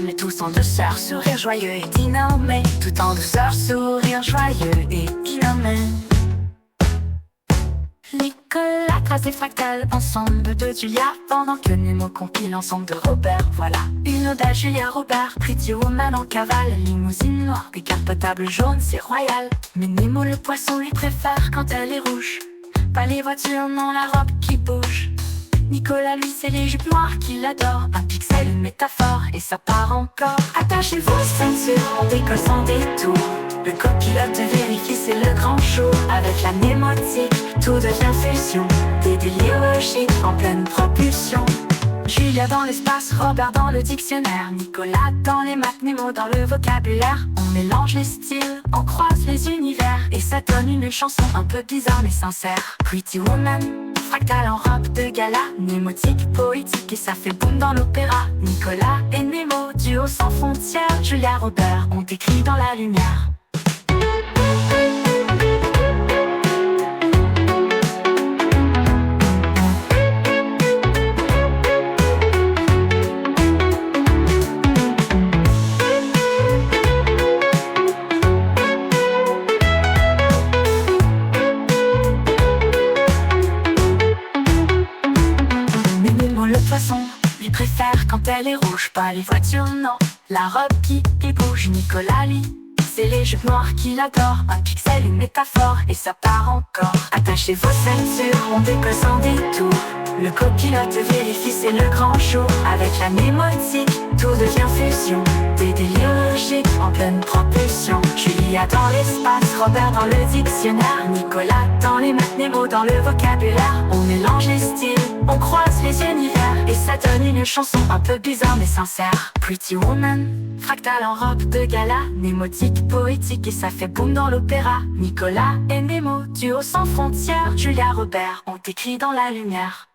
mais tous en douceur, sourire joyeux et dynamé. Tout en douceur, sourire joyeux et dynamé. Nicolas trace des fractales ensemble de Julia, pendant que Nemo compile l'ensemble de Robert. Voilà une ode à Julia Robert. Pretty Woman en cavale, limousine noire, des cartes potables jaunes, c'est royal. Mais Nemo le poisson lui préfère quand elle est rouge. Pas les voitures, non la robe qui bouge. Nicolas lui c'est les jupes noires qu'il adore. Un pixel, une métaphore et ça part encore. Attachez vos ceintures, on décolle sans détour. Le copilote vérifie c'est le grand show. Avec la mnémotique, tout devient fusion. Des délires logiques en pleine propulsion. Julia dans l'espace, Robert dans le dictionnaire. Nicolas dans les maths, Nemo dans le vocabulaire. On mélange les styles, on croise les univers. Et ça donne une chanson un peu bizarre mais sincère. Pretty Woman, fractal en robe de gala, mnémotique, poétique et ça fait boum dans l'opéra. Nicolas et Nemo, duo sans frontières. Julia Robert, on t'écrit dans la lumière. Lui préfère quand elle est rouge, pas les voitures, non. La robe qui bouge, Nicolas lit. C'est les jupes noires qu'il adore. Un pixel, une métaphore, et ça part encore. Attachez vos ceintures, on décolle sans détour. Le copilote vérifie, c'est le grand show. Avec la mnémotique, tout devient fusion. Des délires logiques en pleine propulsion. Julia dans l'espace, Robert dans le dictionnaire. Nicolas dans les maths, Nemo dans le vocabulaire. On mélange les styles, on croise les univers. Et ça donne une chanson un peu bizarre mais sincère. Pretty Woman, fractal en robe de gala, mnémotique, poétique et ça fait boum dans l'opéra. Nicolas et Nemo, duo sans frontières. Julia Robert, on t'écrit dans la lumière.